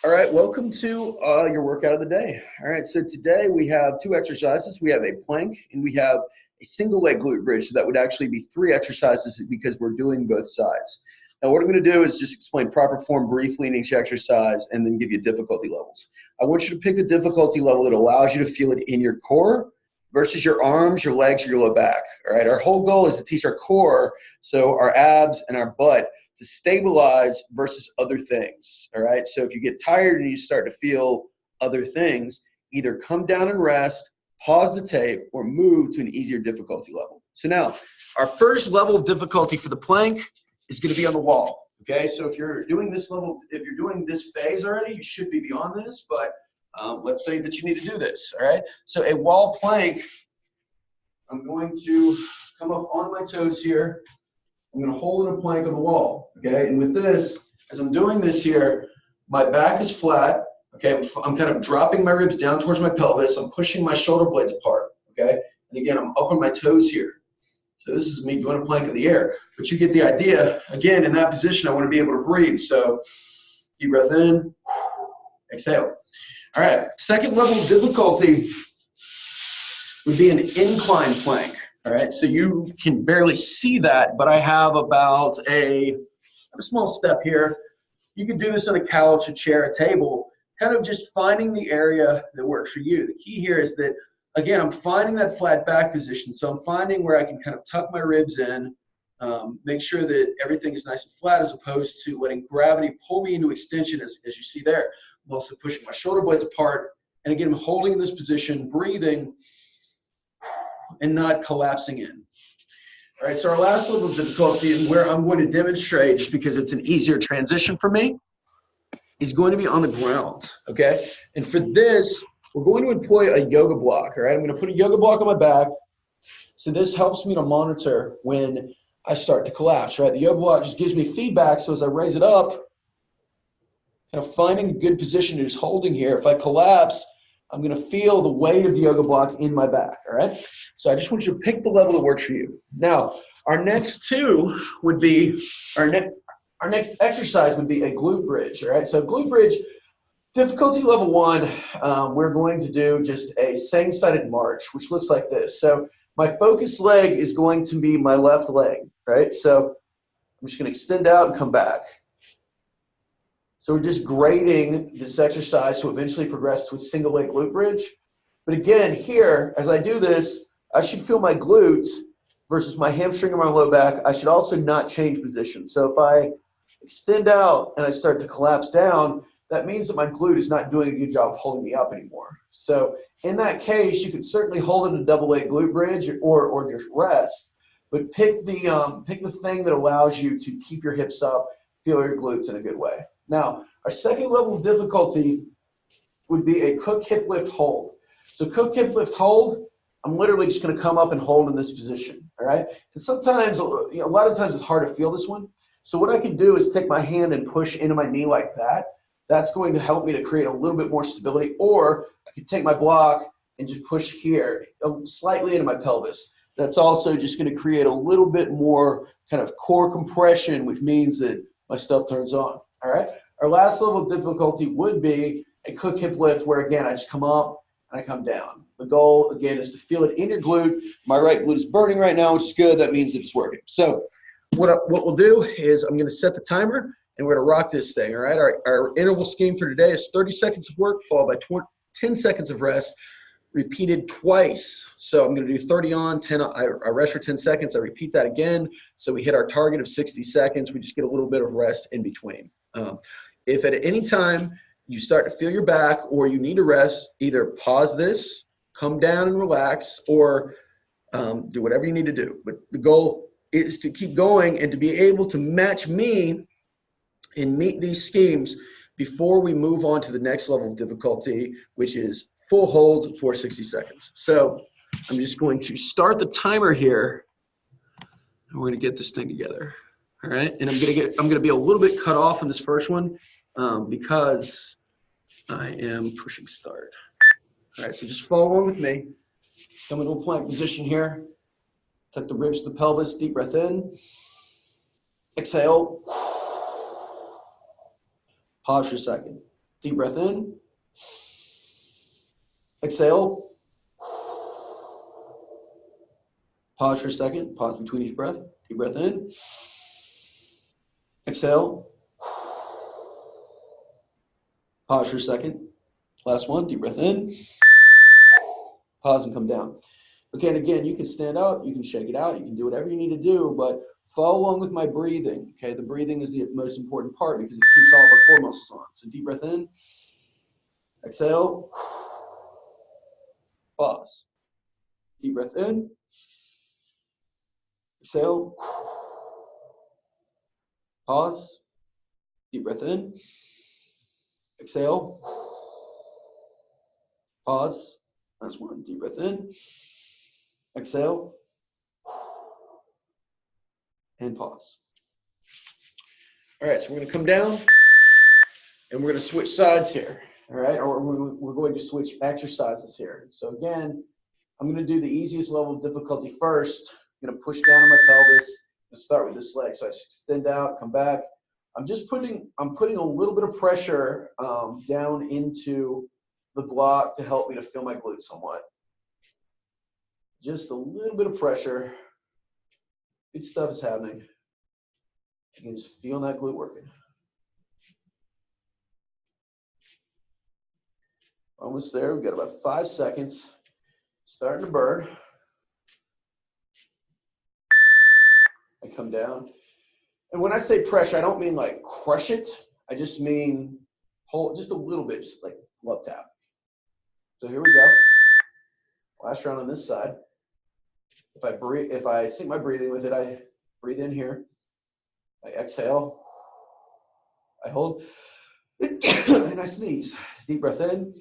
All right, welcome to your workout of the day. All right, so today we have two exercises. We have a plank and we have a single leg glute bridge. So that would actually be three exercises because we're doing both sides. Now what I'm going to do is just explain proper form briefly in each exercise and then give you difficulty levels. I want you to pick the difficulty level that allows you to feel it in your core versus your arms, your legs, or your low back. All right, our whole goal is to teach our core, so our abs and our butt, to stabilize versus other things. All right, so if you get tired and you start to feel other things, either come down and rest, pause the tape, or move to an easier difficulty level. So now our first level of difficulty for the plank is going to be on the wall. Okay, so if you're doing this level, if you're doing this phase already, you should be beyond this, but let's say that you need to do this. All right, so a wall plank, I'm going to come up on my toes here. I'm going to hold in a plank on the wall, okay? And with this, as I'm doing this here, my back is flat, okay? I'm kind of dropping my ribs down towards my pelvis. I'm pushing my shoulder blades apart, okay? And again, I'm up on my toes here. So this is me doing a plank in the air. But you get the idea. Again, in that position, I want to be able to breathe. So deep breath in, exhale. All right, second level of difficulty would be an incline plank. All right, so you can barely see that, but I have about a small step here. You can do this on a couch, a chair, a table, kind of just finding the area that works for you. The key here is that, again, I'm finding that flat back position. So I'm finding where I can kind of tuck my ribs in, make sure that everything is nice and flat as opposed to letting gravity pull me into extension as you see there. I'm also pushing my shoulder blades apart. And again, I'm holding in this position, breathing, and not collapsing in. All right, so our last level of difficulty, and where I'm going to demonstrate, just because it's an easier transition for me, is going to be on the ground, okay? And for this, we're going to employ a yoga block, all right? I'm going to put a yoga block on my back, so this helps me to monitor when I start to collapse, right? The yoga block just gives me feedback, so as I raise it up, kind of finding a good position, just holding here. If I collapse, I'm going to feel the weight of the yoga block in my back, all right? So I just want you to pick the level that works for you. Now, our next two would be, our next exercise would be a glute bridge, all right? So glute bridge, difficulty level 1, we're going to do just a same-sided march, which looks like this. So my focus leg is going to be my left leg, right? So I'm just going to extend out and come back. So we're just grading this exercise to eventually progress to a single leg glute bridge. But again, here, as I do this, I should feel my glutes versus my hamstring and my low back. I should also not change position. So if I extend out and I start to collapse down, that means that my glute is not doing a good job of holding me up anymore. So in that case, you can certainly hold it in a double leg glute bridge or just rest, but pick the thing that allows you to keep your hips up, feel your glutes in a good way. Now, our second level of difficulty would be a Cook hip lift hold. So Cook hip lift hold, I'm literally just going to come up and hold in this position, all right? And sometimes, a lot of times it's hard to feel this one. So what I can do is take my hand and push into my knee like that. That's going to help me to create a little bit more stability. Or I can take my block and just push here, slightly into my pelvis. That's also just going to create a little bit more kind of core compression, which means that my stuff turns on. All right. Our last level of difficulty would be a Cook hip lift, where again I just come up and I come down. The goal again is to feel it in your glute. My right glute is burning right now, which is good. That means that it's working. So what we'll do is I'm going to set the timer and we're going to rock this thing. All right. Our interval scheme for today is 30 seconds of work followed by 10 seconds of rest, repeated twice. So I'm going to do 30 on, 10 on. I rest for 10 seconds. I repeat that again. So we hit our target of 60 seconds. We just get a little bit of rest in between. If at any time you start to feel your back or you need to rest, either pause this, come down and relax, or do whatever you need to do. But the goal is to keep going and to be able to match me and meet these schemes before we move on to the next level of difficulty, which is full hold for 60 seconds. So I'm just going to start the timer here, and we're going to get this thing together. All right, and I'm going to be a little bit cut off in this first one because I am pushing start. All right, so just follow along with me. Come into a plank position here. Tuck the ribs to the pelvis. Deep breath in. Exhale. Pause for a second. Deep breath in. Exhale. Pause for a second. Pause between each breath. Deep breath in. Exhale. Pause for a second. Last one. Deep breath in. Pause and come down. Okay, and again, you can stand up, you can shake it out, you can do whatever you need to do, but follow along with my breathing. Okay, the breathing is the most important part because it keeps all of our core muscles on. So deep breath in. Exhale. Pause. Deep breath in. Exhale. Pause. Deep breath in. Exhale. Pause. Last one. Deep breath in. Exhale. And pause. All right, so we're going to come down and we're going to switch sides here. All right, or we're going to switch exercises here. So again, I'm going to do the easiest level of difficulty first. I'm going to push down on my pelvis and start with this leg. So I extend out, come back. I'm putting a little bit of pressure down into the block to help me to feel my glutes somewhat. Just a little bit of pressure. Good stuff is happening. You can just feel that glute working. Almost there. We've got about 5 seconds. Starting to burn. I come down. And when I say pressure, I don't mean like crush it. I just mean hold just a little bit, just like love tap. So here we go. Last round on this side. If I sync my breathing with it, I breathe in here. I exhale. I hold. And I sneeze. Deep breath in.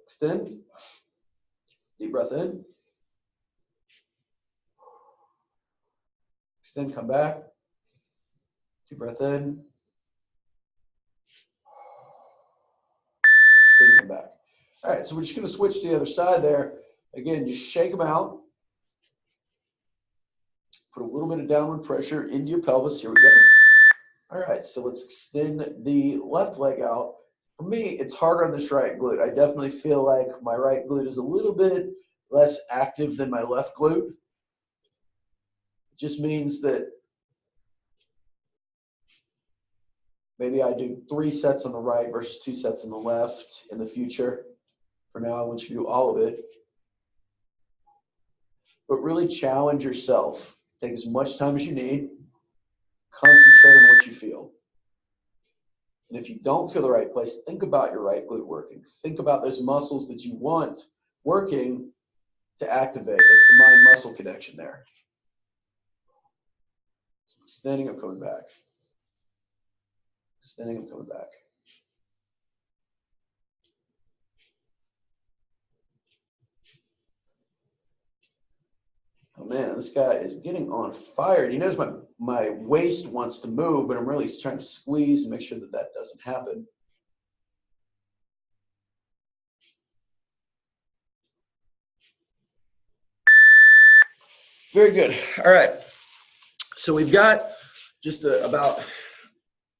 Extend. Deep breath in. Extend, come back. Deep breath in. Extend, come back. All right, so we're just going to switch to the other side there. Again, just shake them out. Put a little bit of downward pressure into your pelvis. Here we go. All right, so let's extend the left leg out. For me, it's harder on this right glute. I definitely feel like my right glute is a little bit less active than my left glute. It just means that maybe I do 3 sets on the right versus 2 sets on the left in the future. For now, I want you to do all of it. But really challenge yourself. Take as much time as you need. Concentrate on what you feel. And if you don't feel the right place, think about your right glute working. Think about those muscles that you want working to activate. That's the mind-muscle connection there. So extending, I'm coming back. Extending, I'm coming back. Oh man, this guy is getting on fire. You notice my waist wants to move, but I'm really trying to squeeze and make sure that that doesn't happen. Very good. All right. So we've got just about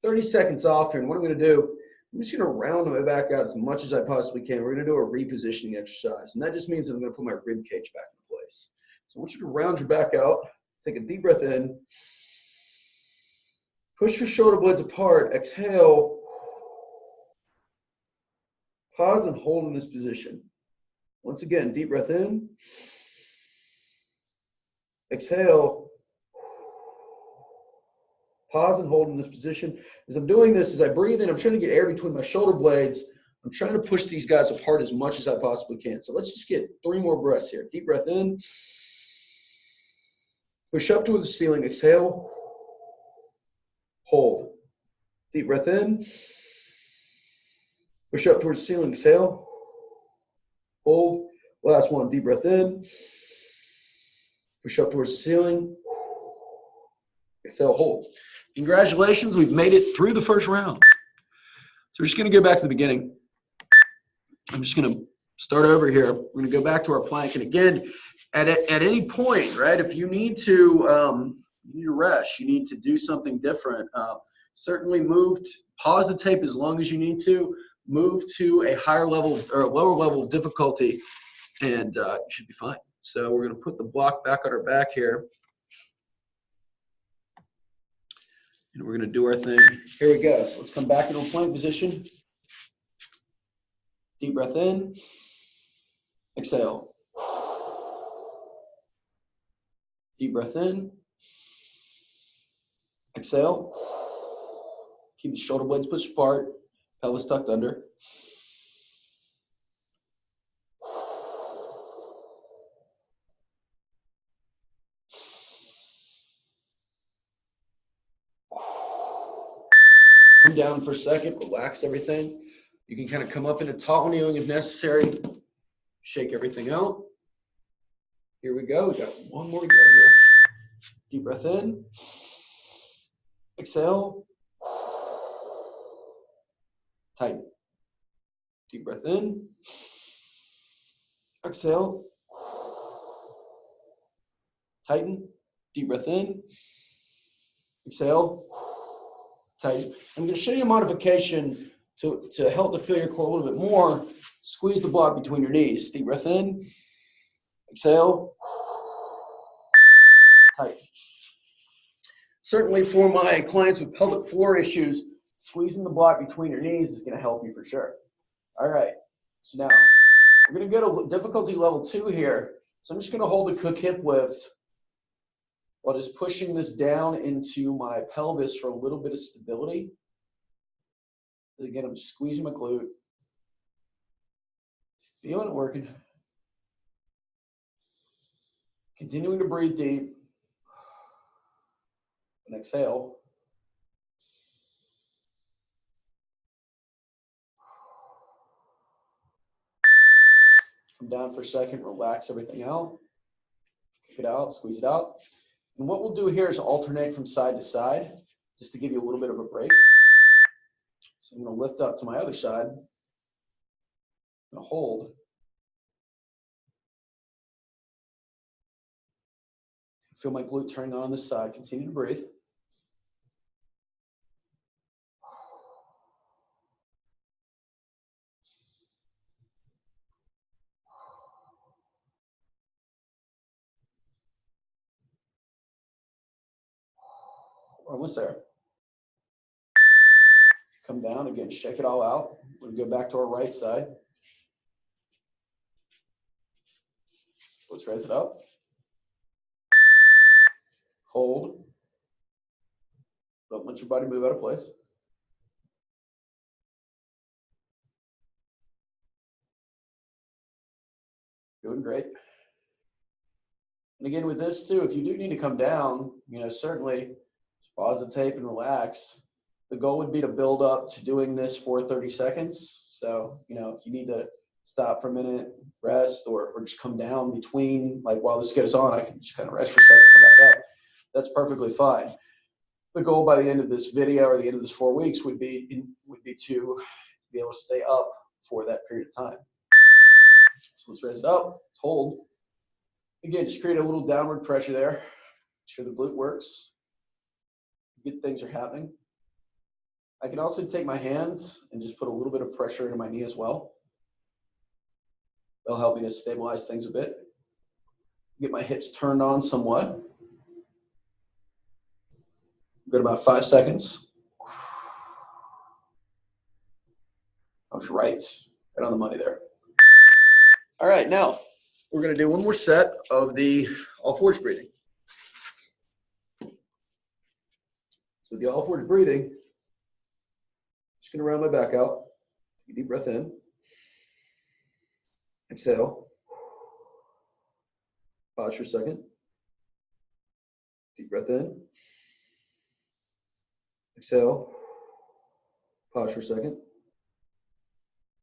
30 seconds off here. And what I'm going to do, I'm just going to round my back out as much as I possibly can. We're going to do a repositioning exercise. And that just means that I'm going to put my rib cage back in place. So I want you to round your back out. Take a deep breath in. Push your shoulder blades apart. Exhale. Pause and hold in this position. Once again, deep breath in. Exhale. Pause and hold in this position. As I'm doing this, as I breathe in, I'm trying to get air between my shoulder blades. I'm trying to push these guys apart as much as I possibly can. So let's just get 3 more breaths here. Deep breath in. Push up towards the ceiling. Exhale. Hold. Deep breath in. Push up towards the ceiling. Exhale. Hold. Last one. Deep breath in. Push up towards the ceiling. Exhale. Hold. Congratulations. We've made it through the first round. So we're just going to go back to the beginning. I'm just going to start over here. We're going to go back to our plank. And again, at any point, right, if you need to rest, you need to do something different, Certainly pause the tape as long as you need to, move to a higher level or a lower level of difficulty, and you should be fine. So we're going to put the block back on our back here. And we're going to do our thing. Here we go. So let's come back into a plank position. Deep breath in. Exhale. Deep breath in. Exhale. Keep the shoulder blades pushed apart. Pelvis tucked under. Come down for a second. Relax everything. You can kind of come up into taut kneeling if necessary. Shake everything out. Here we go. We got one more to go here. Deep breath in. Exhale. Tighten. Deep breath in. Exhale. Tighten. Deep breath in. Exhale. Tighten. I'm going to show you a modification to help to fill your core a little bit more. Squeeze the block between your knees. Deep breath in. Exhale. Tighten. Certainly for my clients with pelvic floor issues, squeezing the block between your knees is going to help you for sure. All right. So now we're going to go to difficulty level 2 here. So I'm just going to hold the cook hip lift while just pushing this down into my pelvis for a little bit of stability. Again, I'm just squeezing my glute. Feeling it working. Continuing to breathe deep. And exhale. Come down for a second, relax everything out. Kick it out, squeeze it out. And what we'll do here is alternate from side to side, just to give you a little bit of a break. So I'm going to lift up to my other side. I'm going to hold. Feel my glute turning on this side. Continue to breathe. We're almost there. Come down again, shake it all out. We're going to go back to our right side. Let's raise it up. Hold. Don't let your body move out of place. Doing great. And again, with this too, if you do need to come down, certainly just pause the tape and relax. The goal would be to build up to doing this for 30 seconds. So, if you need to stop for a minute, rest, or just come down between, like while this goes on, I can just kind of rest for a second, come back up. That's perfectly fine. The goal by the end of this video or the end of this 4 weeks would be to be able to stay up for that period of time. So let's raise it up, let's hold. Again, just create a little downward pressure there. Make sure the glute works. Good things are happening. I can also take my hands and just put a little bit of pressure into my knee as well. That'll help me to stabilize things a bit. Get my hips turned on somewhat. Good, about 5 seconds. I was right on the money there. All right, now we're going to do one more set of the all fours breathing. So the all fours breathing, just going to round my back out. Take a deep breath in. Exhale. Pause for a second. Deep breath in. Exhale. Pause for a second.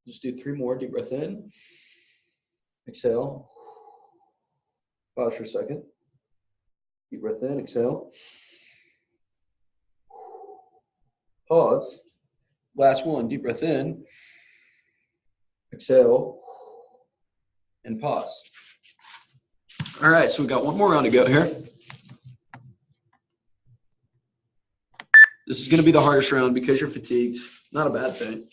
Just do 3 more. Deep breath in. Exhale. Pause for a second. Deep breath in. Exhale. Pause. Last one. Deep breath in. Exhale. And pause. All right, so we've got one more round to go here. This is going to be the hardest round because you're fatigued. Not a bad thing.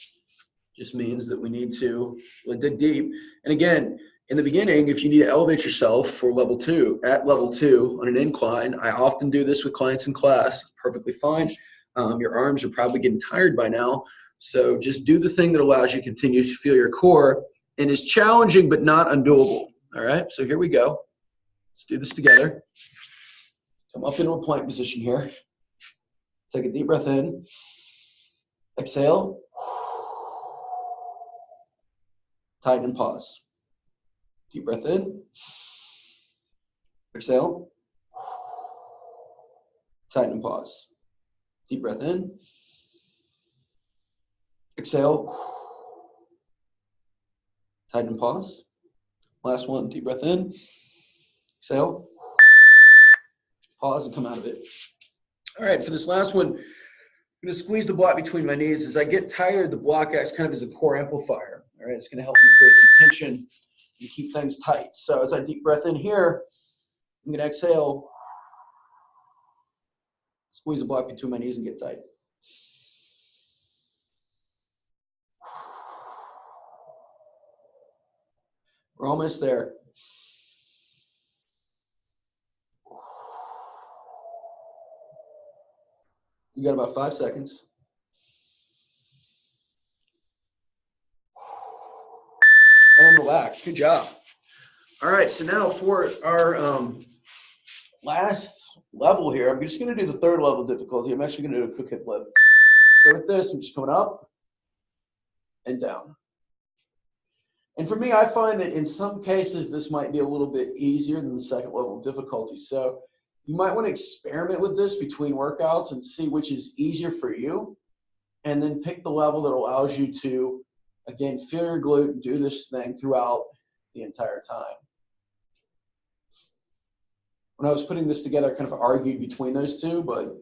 Just means that we need to dig deep. And again, in the beginning, if you need to elevate yourself for level 2, at level 2 on an incline, I often do this with clients in class. It's perfectly fine. Your arms are probably getting tired by now. So just do the thing that allows you to continue to feel your core and is challenging but not undoable. All right, so here we go. Let's do this together. Come up into a plank position here. Take a deep breath in. Exhale. Tighten and pause. Deep breath in. Exhale. Tighten and pause. Deep breath in. Exhale. Tighten and pause. Last one. Deep breath in. Exhale. Pause and come out of it. All right, for this last one, I'm going to squeeze the block between my knees. As I get tired, the block acts kind of as a core amplifier. All right, it's going to help you create some tension and keep things tight. So as I deep breath in here, I'm going to exhale, squeeze the block between my knees and get tight. We're almost there. You got about 5 seconds. And relax. Good job. All right, so now for our last level here, I'm just going to do the 3rd level difficulty. I'm actually going to do a cook hip lift. So with this, I'm just coming up and down. And for me, I find that in some cases, this might be a little bit easier than the 2nd level of difficulty. So you might want to experiment with this between workouts and see which is easier for you. And then pick the level that allows you to, again, feel your glute and do this thing throughout the entire time. When I was putting this together, I kind of argued between those two, but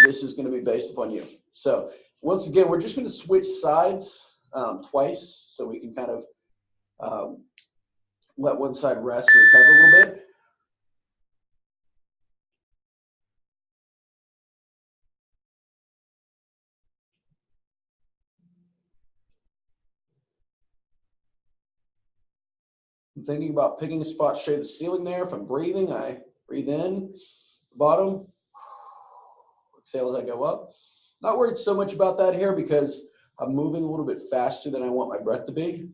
this is going to be based upon you. So once again, we're just going to switch sides twice so we can kind of let one side rest and recover a little bit. I'm thinking about picking a spot straight at the ceiling there. If I'm breathing, I breathe in, bottom, exhale as I go up. Not worried so much about that here because I'm moving a little bit faster than I want my breath to be.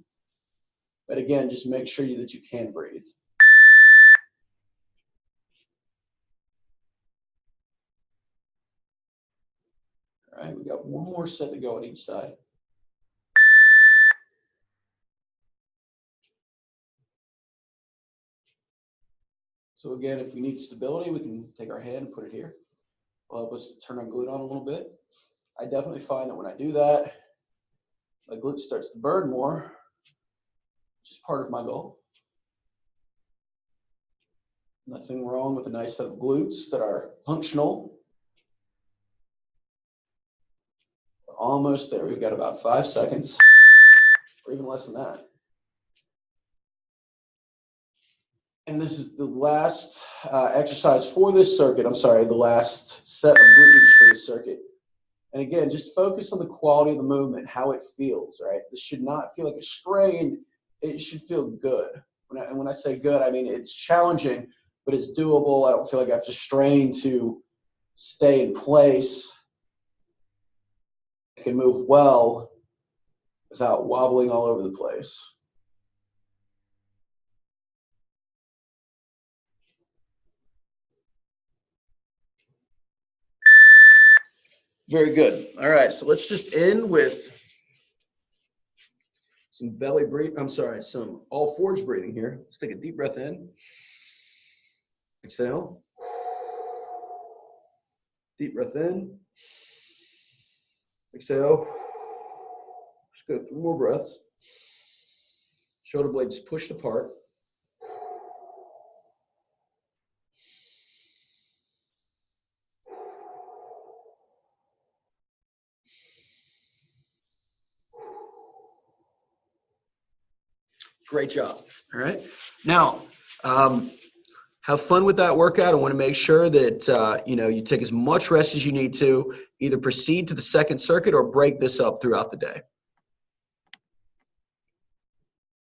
But again, just make sure that you can breathe. All right, we got one more set to go on each side. So again, if we need stability, we can take our hand and put it here. It'll help us turn our glute on a little bit. I definitely find that when I do that, my glute starts to burn more, which is part of my goal. Nothing wrong with a nice set of glutes that are functional. We're almost there. We've got about 5 seconds, or even less than that. And this is the last exercise for this circuit. I'm sorry, the last set of glute bridges for this circuit. And again, just focus on the quality of the movement, how it feels, right? This should not feel like a strain. It should feel good. When I say good, I mean it's challenging, but it's doable. I don't feel like I have to strain to stay in place. I can move well without wobbling all over the place. Very good. All right, so let's just end with some belly breathe. I'm sorry, some all fours breathing here. Let's take a deep breath in. Exhale. Deep breath in. Exhale. Just go 3 more breaths. Shoulder blades pushed apart. Great job. All right. Now, Have fun with that workout. I want to make sure that you take as much rest as you need to either proceed to the second circuit or break this up throughout the day.